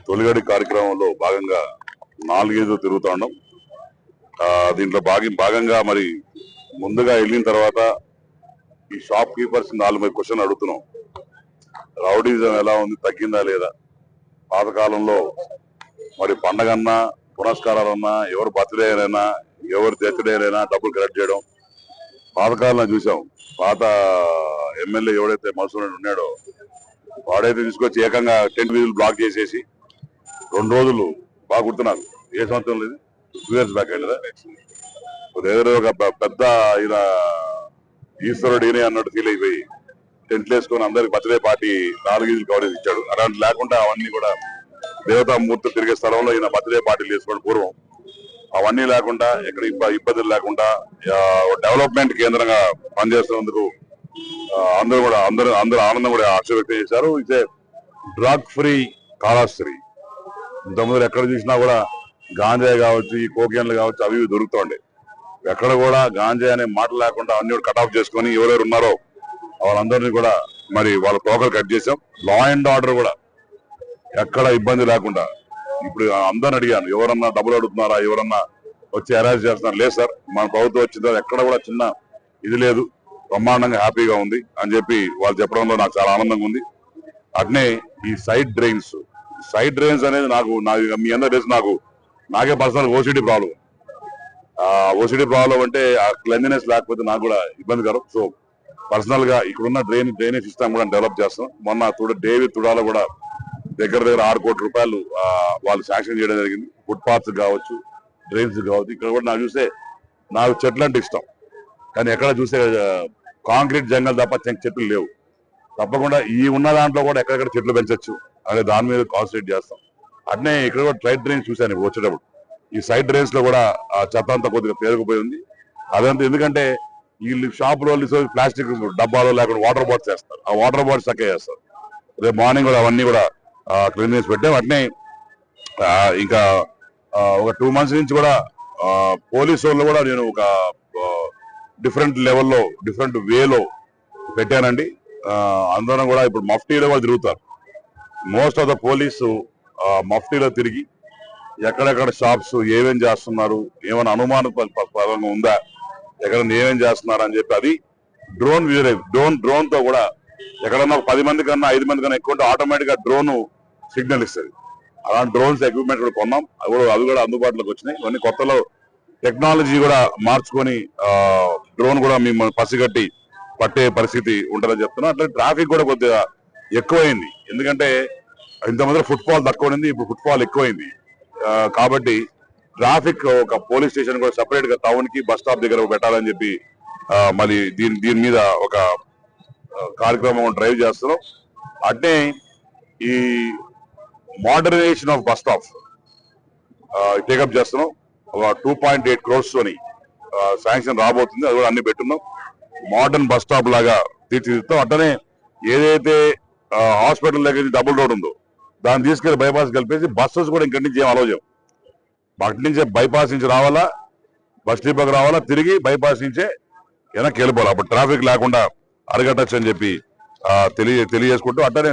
తొలిగడి కార్యక్రమంలో భాగంగా 4-5 తిరుగుతా ఉన్నాం. దీంట్లో భాగంగా మరి ముందుగా వెళ్ళిన తర్వాత ఈ షాప్ కీపర్స్ 4-5 క్వశ్చన్ అడుగుతున్నాం. రౌడీజం ఎలా ఉంది, తగ్గిందా లేదా? పాతకాలంలో మరి పండగన్నా పురస్కారాలన్నా ఎవరు బర్త్డే అయినా ఎవరు డెత్ డే అయినా డబ్బులు కలెక్ట్ చేయడం పాతకాలంలో చూసాం. పాత ఎమ్మెల్యే ఎవడైతే మసూరి ఉన్నాడో వాడైతే తీసుకొచ్చి ఏకంగా టెంట్ వీధులు బ్లాక్ చేసేసి 2 రోజులు బాగా గుర్తున్నారు. ఏ సంవత్సరం లేదు, 2 years బ్యాక్ కదా. ఏదో ఒక పెద్ద ఇలా ఈశ్వరుడిని అన్నట్టు ఫీల్ అయిపోయి టెంట్లు వేసుకొని అందరికి బర్త్డే పార్టీ 4 ఈదులు కవరేజ్ ఇచ్చాడు. అలాంటి లేకుండా అవన్నీ కూడా దేవతామూర్తులు తిరిగే స్థలంలో ఈయన బర్త్డే పార్టీలు చేసుకోవడం పూర్వం అవన్నీ లేకుండా ఎక్కడ ఇబ్బందులు లేకుండా డెవలప్మెంట్ కేంద్రంగా పనిచేస్తున్నందుకు అందరూ ఆనందం కూడా ఆశ వ్యక్తం చేశారు. ఇదే డ్రగ్ ఫ్రీ కాళహస్తి. ఇంతకుముందు ఎక్కడ చూసినా కూడా గాంజాయి కావచ్చు, ఈ కోకేన్లు కావచ్చు, అవి దొరుకుతుండే. ఎక్కడ కూడా గాంజాయి అనే మాట లేకుండా అన్ని కట్ ఆఫ్ చేసుకొని ఎవరెవరు ఉన్నారో వాళ్ళందరినీ కూడా మరి వాళ్ళ తోకలు కట్ చేసాం. లా అండ్ ఆర్డర్ కూడా ఎక్కడ ఇబ్బంది లేకుండా. ఇప్పుడు అందరిని అడిగాను, ఎవరన్నా డబ్బులు అడుగుతున్నారా, ఎవరన్నా వచ్చి అరెస్ట్ చేస్తున్నారు? లేదు సార్, మన ప్రభుత్వం వచ్చిందో ఎక్కడ కూడా చిన్న ఇది లేదు, బ్రహ్మాండంగా హ్యాపీగా ఉంది అని చెప్పి వాళ్ళు చెప్పడంలో నాకు చాలా ఆనందంగా ఉంది. అట్నే ఈ సైడ్ డ్రైన్స్ అనేది నాకు మీ అందరూ తెలుసు, నాకే personal OCD problem. OCD problem అంటే ఆ క్లెన్లీనెస్ లేకపోతే నాకు కూడా ఇబ్బందికరం. సో పర్సనల్ గా ఇక్కడున్న డ్రైనేజ్ సిస్టమ్ కూడా డెవలప్ చేస్తాం. మొన్న డేవిడ్ తుడాలో కూడా దగ్గర 6 కోట్ల రూపాయలు వాళ్ళు శాంక్షన్ చేయడం జరిగింది. ఫుట్ పాత్స్ కావచ్చు, డ్రైన్స్ కావచ్చు. ఇక్కడ కూడా నాకు చూస్తే నాకు చెట్లు అంటే ఇష్టం, కానీ ఎక్కడ చూసే కాంక్రీట్ జంగల్ తప్ప చెట్లు లేవు. తప్పకుండా ఈ ఉన్న దాంట్లో కూడా ఎక్కడెక్కడ చెట్లు పెంచవచ్చు అనే దాని మీద కాన్సన్ట్రేట్ చేస్తాం. అట్నే ఇక్కడ కూడా సైడ్ డ్రైన్స్ చూశాను వచ్చేటప్పుడు. ఈ సైడ్ డ్రైన్స్ లో కూడా ఆ చెత్త అంతా కొద్దిగా పేరుకుపోయి ఉంది. అదంతా ఎందుకంటే వీళ్ళు షాపులో ప్లాస్టిక్ డబ్బాలో లేకుండా వాటర్ బాటిల్స్ వేస్తారు. ఆ వాటర్ బాటిల్స్ చక్కగా చేస్తారు. రేపు మార్నింగ్ కూడా అవన్నీ కూడా క్లీన్ చేసి పెట్టాం. అట్నే ఇంకా ఒక 2 months నుంచి కూడా పోలీసు వాళ్ళు కూడా నేను ఒక డిఫరెంట్ లెవెల్లో డిఫరెంట్ వేలో పెట్టానండి. అందరం కూడా ఇప్పుడు మఫ్టీలో కూడా తిరుగుతారు. మోస్ట్ ఆఫ్ ద పోలీసు మఫ్టీలో తిరిగి ఎక్కడెక్కడ షాప్స్ ఏమేం చేస్తున్నారు, ఏమైనా అనుమానాస్పదంగా ఉందా, ఎక్కడ ఏమేం చేస్తున్నారు అని చెప్పి అది డ్రోన్ తో కూడా ఎక్కడన్నా 10 మంది కన్నా 5 మంది కన్నా ఎక్కువ ఆటోమేటిక్ గా డ్రోన్ సిగ్నల్ ఇస్తుంది. అలాంటి డ్రోన్స్ ఎక్విప్మెంట్ కూడా కొన్నాం. అవి కూడా అందుబాటులోకి వచ్చినాయి. ఇవన్నీ కొత్తలో టెక్నాలజీ కూడా మార్చుకొని డ్రోన్ కూడా మిమ్మల్ని పసిగట్టి పట్టే పరిస్థితి ఉంటుందని చెప్తున్నా. అట్లా ట్రాఫిక్ కూడా కొద్దిగా ఎక్కువైంది. ఎందుకంటే ఇంతమంది ఫుట్ఫాల్ తక్కువ ఉంది, ఇప్పుడు ఫుట్ఫాల్ ఎక్కువైంది. కాబట్టి ట్రాఫిక్ ఒక పోలీస్ స్టేషన్ కూడా సెపరేట్ గా టౌన్ కి బస్ స్టాప్ దగ్గర పెట్టాలని చెప్పి మళ్ళీ దీని మీద ఒక కార్యక్రమం డ్రైవ్ చేస్తున్నాం. అట్నే ఈ modernisation of bus stop take up చేస్తున్నాం. ఒక 2.8 crores తోని శాంక్షన్ రాబోతుంది. అది కూడా అన్ని పెట్టున్నాం. మోడర్న్ బస్ స్టాప్ లాగా తీర్చిదిద్దాం. అట్లనే ఏదైతే హాస్పిటల్ దగ్గర డబుల్ రోడ్ ఉందో దాన్ని తీసుకెళ్లి బైపాస్ కలిపేసి బస్సెస్ కూడా ఇక్కడి నుంచి ఏం అలౌ చేయం. అటు నుంచే బైపాస్ నుంచి రావాలా, బస్ డిపోకి రావాలా, తిరిగి బైపాస్ నుంచే వెనక్కి వెళ్ళిపోవాలి. అప్పుడు ట్రాఫిక్ లేకుండా అరగట్టచ్చు అని చెప్పి తెలియజేసుకుంటూ అట్లనే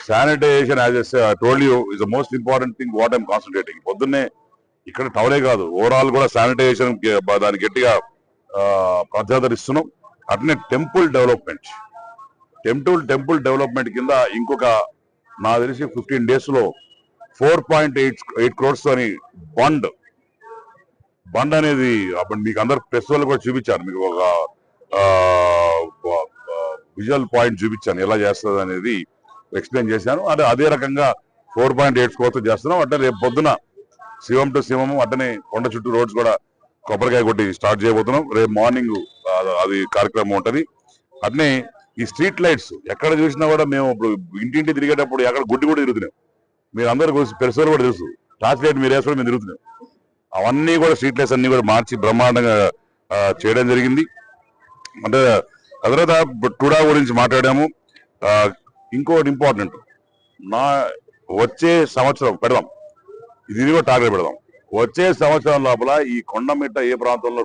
sanitization as told you is the most important thing what I'm concentrating. పొద్దున్నే ఇక్కడ టౌనే కాదు, ఓవరాల్ కూడా శానిటైజేషన్ దానికి గట్టిగా ప్రాధాన్యత ఇస్తున్నాం. అట్లనే టెంపుల్ డెవలప్మెంట్ కింద ఇంకొక నాకు తెలిసి 15 days లో 4.8 crores అని బండ్ అనేది అప్పుడు మీకు అందరు ప్రెస్ వాళ్ళు కూడా చూపించాను. మీకు ఒక విజువల్ పాయింట్ చూపించాను ఎలా చేస్తుంది అనేది ఎక్స్ప్లెయిన్ చేశాను. అదే రకంగా 4.8 crores చేస్తున్నాం. అంటే రేపు పొద్దున శివం టు శివము అట్టనే కొండ చుట్టూ రోడ్స్ కూడా కొబ్బరికాయ కొట్టి స్టార్ట్ చేయబోతున్నాం. రేపు మార్నింగ్ అది కార్యక్రమం ఉంటది. అట్నే ఈ స్ట్రీట్ లైట్స్ ఎక్కడ చూసినా కూడా మేము ఇప్పుడు ఇంటింటి తిరిగేటప్పుడు ఎక్కడ గుడ్డి కూడా తిరుగుతున్నాం. మీరు అందరూ పెరుసోలు కూడా తెలుసు, టార్చ్ లైట్ మీరు వేసుకొని మేము తిరుగుతున్నాం. అవన్నీ కూడా స్ట్రీట్ లైట్స్ అన్ని కూడా మార్చి బ్రహ్మాండంగా చేయడం జరిగింది. అంటే తర్వాత టుడా గురించి మాట్లాడాము. ఇంకోటి ఇంపార్టెంట్, వచ్చే సంవత్సరం పెడదాం, ఇది కూడా టార్గెట్ పెడదాం. వచ్చే సంవత్సరం లోపల ఈ కొండమిట్ట ఏ ప్రాంతంలో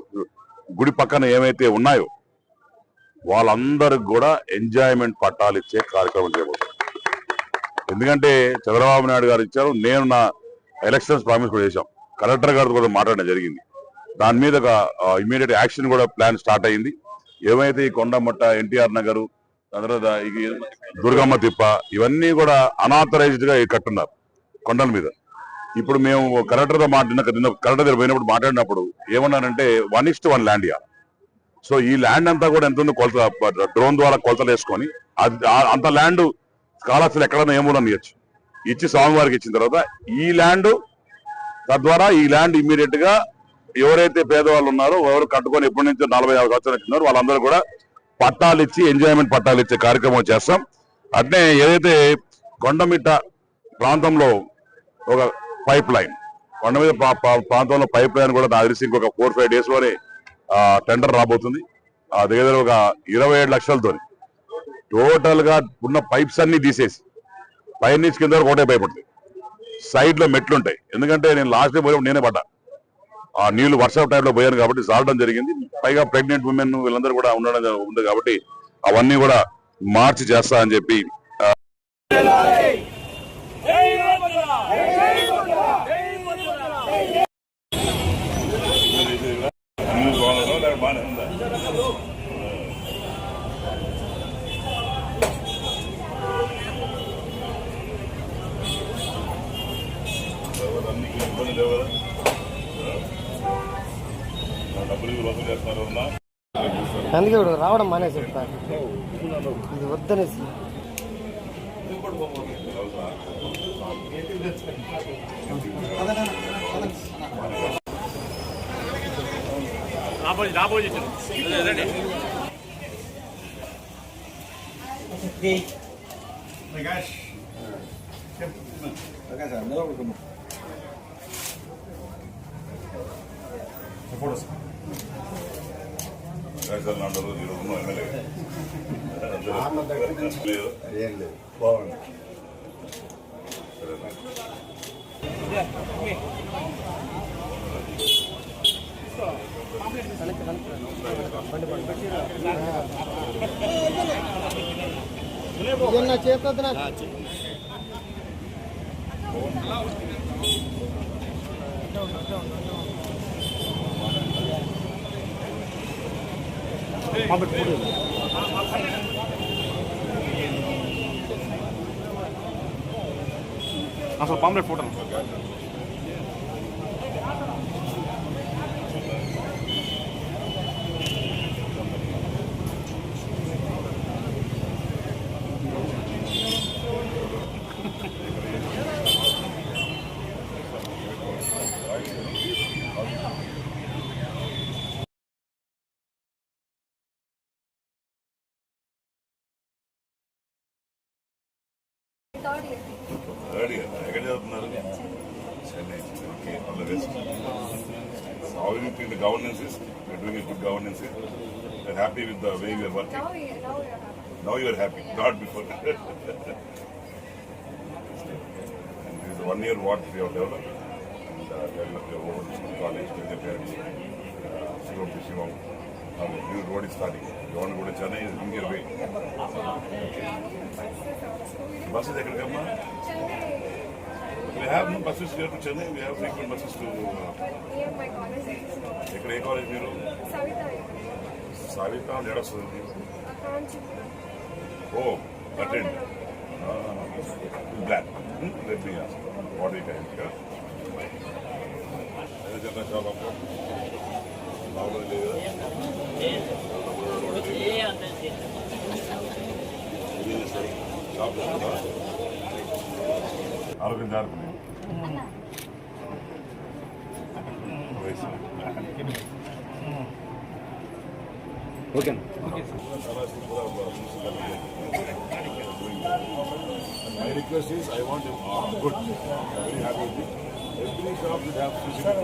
గుడి పక్కన ఏమైతే ఉన్నాయో వాళ్ళందరికి కూడా ఎంజాయ్మెంట్ పట్టాలు ఇచ్చే కార్యక్రమం చేయబోతున్నాం. ఎందుకంటే చంద్రబాబు నాయుడు గారు ఇచ్చారు, నేను నా ఎలక్షన్స్ ప్రామిస్ కూడా చేశాం, కలెక్టర్ గారితో కూడా మాట్లాడడం జరిగింది. దాని మీద ఒక ఇమీడియట్ యాక్షన్ కూడా ప్లాన్ స్టార్ట్ అయింది. ఏమైతే ఈ కొండమట్ట, ఎన్టీఆర్ నగరు, తర్వాత ఈ దుర్గమ్మ తిప్ప ఇవన్నీ కూడా అనాథరైజ్డ్ గా కట్టున్నారు కొండల మీద. ఇప్పుడు మేము కలెక్టర్తో కలెక్టర్ దగ్గర పోయినప్పుడు మాట్లాడినప్పుడు ఏమన్నానంటే 1:1 ల్యాండ్ ఇవ్వాలి. సో ఈ ల్యాండ్ అంతా కూడా ఎంత ఉంది కొలత, డ్రోన్ ద్వారా కొలతలు వేసుకొని అంత ల్యాండ్ స్కాలర్స్లు ఎక్కడైనా ఏమూలని ఇవ్వచ్చు. ఇచ్చి స్వామివారికి ఇచ్చిన తర్వాత ఈ ల్యాండ్, తద్వారా ఈ ల్యాండ్ ఇమ్మీడియట్ గా ఎవరైతే పేదవాళ్ళు ఉన్నారో, ఎవరు కట్టుకొని ఎప్పటి నుంచో 40-50 సంవత్సరాలు ఇచ్చినారో వాళ్ళందరూ కూడా పట్టాలు ఇచ్చి, ఎంజాయ్మెంట్ పట్టాలు ఇచ్చే కార్యక్రమం చేస్తాం. అట్నే ఏదైతే కొండమిట్ట ప్రాంతంలో ఒక పైప్ లైన్, కొండ మీద ప్రాంతంలో పైప్ లైన్ కూడా నాకు తెలిసి ఇంకొక 4-5 days లోనే టెండర్ రాబోతుంది. దగ్గర ఒక 27 లక్షలతో టోటల్ గా ఉన్న పైప్స్ అన్ని తీసేసి పైన నుంచి కింద వరకు ఒకటే పైప్ ఉంటుంది. సైడ్ లో మెట్లు ఉంటాయి. ఎందుకంటే నేను లాస్ట్ డే పోయినప్పుడు నేనే పడ్డా, ఆ నీళ్లు వర్షం టైంలో పోయాను కాబట్టి జారడం జరిగింది. పైగా ప్రెగ్నెంట్ ఉమెన్ వీళ్ళందరూ కూడా ఉండడం ఉంది కాబట్టి అవన్నీ కూడా మార్చి చేస్తా అని చెప్పి అందుకే రావడం మానేసాడు సార్, ఇది వద్దనేసి. బాగుంది. చేత అసలు పాంప్లెట్ ఫోటో ఎక్కడ చదువుతున్నారు? Chennai. Okay, all the best. How do you think the governance is? You're doing a good governance here. You're happy with the way you're working. Now you're happy, not before. And this is 1 year what we have developed. And develop your own college, tell your parents. Shivam to Shivam. New road is starting. You want to go to Chennai? It's in your way. Buses eక్కడ కమ్మా? We have no buses here to Chennai. We have frequent buses to. ఎక్కడ ఏ college మీరు? Savita and వస్తుంది. Oh, attend. Black. Let me ask. What is it? ఏదో చెప్పిన shop అప్పుడు బాగుంది లేదా? Shop ఆరోగ్యం జాగ్రత్త. Okay. My request is, I want you good. Very happy with it. Every shop should have physical.